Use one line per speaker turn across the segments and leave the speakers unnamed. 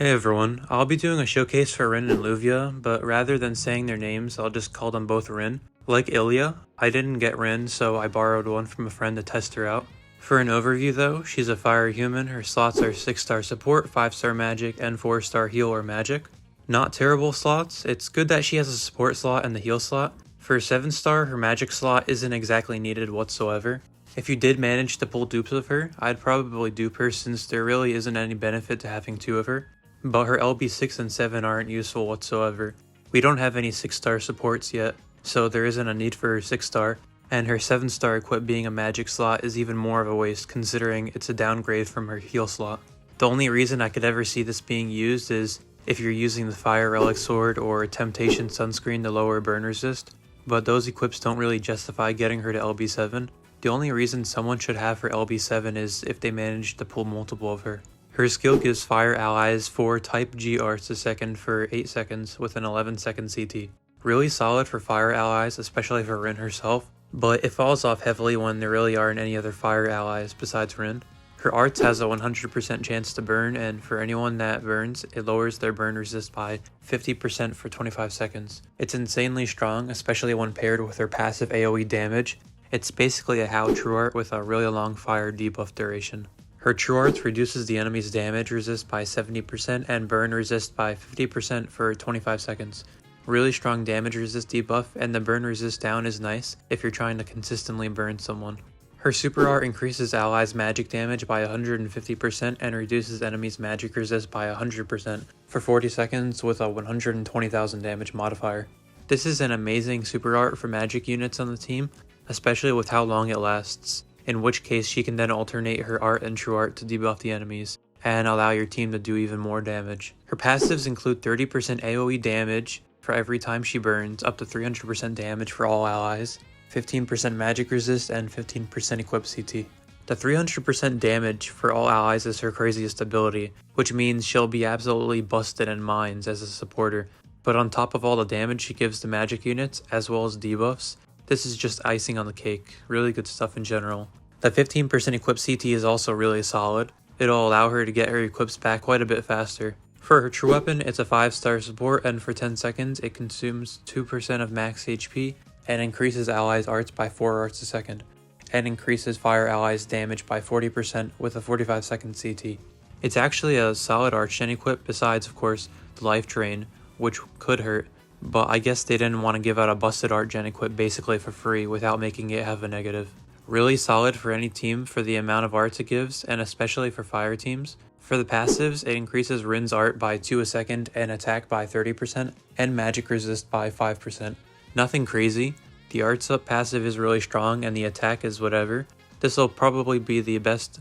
Hey everyone, I'll be doing a showcase for Rin and Luvia, but rather than saying their names, I'll just call them both Rin. Like Ilya, I didn't get Rin, so I borrowed one from a friend to test her out. For an overview though, she's a fire human, her slots are 6-star support, 5-star magic, and 4-star heal or magic. Not terrible slots, it's good that she has a support slot and the heal slot. For 7-star, her magic slot isn't exactly needed whatsoever. If you did manage to pull dupes of her, I'd probably dupe her since there really isn't any benefit to having 2 of her. But her LB6 and 7 aren't useful whatsoever. We don't have any 6-star supports yet, so there isn't a need for her 6-star, and her 7-star equip being a magic slot is even more of a waste considering it's a downgrade from her heal slot. The only reason I could ever see this being used is if you're using the Fire Relic Sword or Temptation Sunscreen to lower burn resist, but those equips don't really justify getting her to LB7. The only reason someone should have her LB7 is if they manage to pull multiple of her. Her skill gives fire allies 4 type G arts a second for 8 seconds with an 11-second CT. Really solid for fire allies, especially for Rin herself, but it falls off heavily when there really aren't any other fire allies besides Rin. Her arts has a 100% chance to burn, and for anyone that burns, it lowers their burn resist by 50% for 25 seconds. It's insanely strong, especially when paired with her passive AoE damage. It's basically a How True Art with a really long fire debuff duration. Her True Arts reduces the enemy's damage resist by 70% and burn resist by 50% for 25 seconds. Really strong damage resist debuff, and the burn resist down is nice if you're trying to consistently burn someone. Her Super Art increases allies' magic damage by 150% and reduces enemies' magic resist by 100% for 40 seconds with a 120,000 damage modifier. This is an amazing Super Art for magic units on the team, especially with how long it lasts, in which case she can then alternate her art and true art to debuff the enemies, and allow your team to do even more damage. Her passives include 30% AoE damage for every time she burns, up to 300% damage for all allies, 15% magic resist, and 15% equip CT. The 300% damage for all allies is her craziest ability, which means she'll be absolutely busted in mines as a supporter, but on top of all the damage she gives to magic units, as well as debuffs, this is just icing on the cake. Really good stuff in general. The 15% equip CT is also really solid. It'll allow her to get her equips back quite a bit faster. For her true weapon, it's a 5-star support, and for 10 seconds it consumes 2% of max HP and increases allies' arts by 4 arts a second, and increases fire allies' damage by 40% with a 45-second CT. It's actually a solid arch gen equip besides, of course, the life drain, which could hurt, but I guess they didn't want to give out a busted art gen equip basically for free without making it have a negative. Really solid for any team for the amount of arts it gives, and especially for fire teams. For the passives, it increases Rin's art by 2 a second and attack by 30% and magic resist by 5%. Nothing crazy. The arts up passive is really strong and the attack is whatever. This'll probably be the best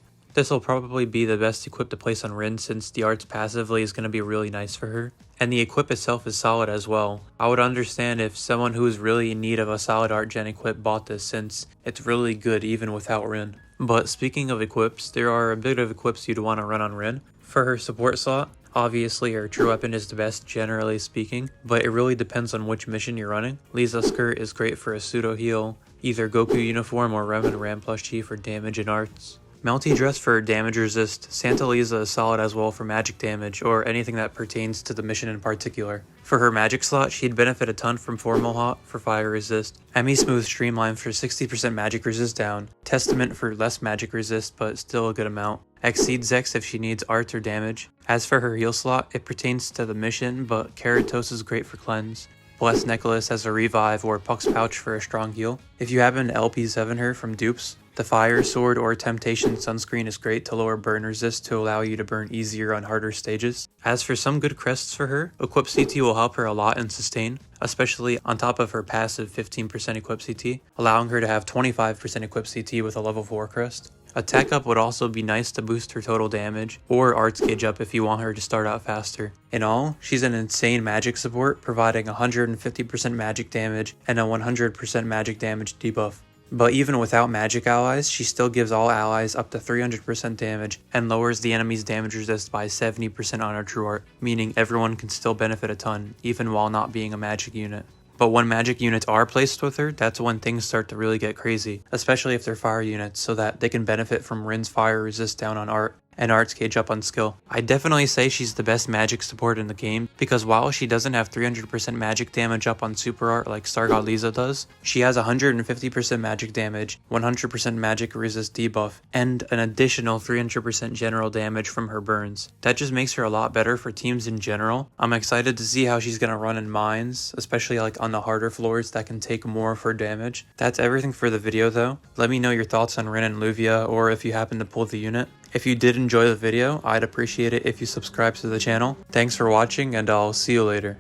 equip to place on Rin since the arts passively is going to be really nice for her. And the equip itself is solid as well. I would understand if someone who is really in need of a solid art gen equip bought this since it's really good even without Rin. But speaking of equips, there are a bit of equips you'd want to run on Rin. For her support slot, obviously her true weapon is the best generally speaking, but it really depends on which mission you're running. Lisa's skirt is great for a pseudo heal, either Goku uniform or Rem and Ram Plush Chi for damage and arts. Melty dress for damage resist. Santa Lisa is solid as well for magic damage, or anything that pertains to the mission in particular. For her magic slot, she'd benefit a ton from Formal Hot for fire resist, Emmy Smooth Streamline for 60% magic resist down, Testament for less magic resist but still a good amount, Exceed Zex if she needs arts or damage. As for her heal slot, it pertains to the mission, but Keratos is great for cleanse. Blessed Necklace as a revive, or Puck's Pouch for a strong heal. If you happen to LP7 her from dupes, the Fire Sword or Temptation Sunscreen is great to lower burn resist to allow you to burn easier on harder stages. As for some good crests for her, Equip CT will help her a lot in sustain, especially on top of her passive 15% Equip CT, allowing her to have 25% Equip CT with a level 4 crest. Attack up would also be nice to boost her total damage, or arts gauge up if you want her to start out faster. In all, she's an insane magic support, providing 150% magic damage and a 100% magic damage debuff. But even without magic allies, she still gives all allies up to 300% damage and lowers the enemy's damage resist by 70% on her true art, meaning everyone can still benefit a ton, even while not being a magic unit. But when magic units are placed with her, that's when things start to really get crazy, especially if they're fire units, so that they can benefit from Rin's fire resist down on art. and arts gauge up on skill. I'd definitely say she's the best magic support in the game, because while she doesn't have 300% magic damage up on super art like Star God Liza does, she has 150% magic damage, 100% magic resist debuff, and an additional 300% general damage from her burns. That just makes her a lot better for teams in general. I'm excited to see how she's gonna run in mines, especially like on the harder floors that can take more for damage. That's everything for the video though. Let me know your thoughts on Rin and Luvia, or if you happen to pull the unit. If you did enjoy the video, I'd appreciate it if you subscribe to the channel. Thanks for watching, and I'll see you later.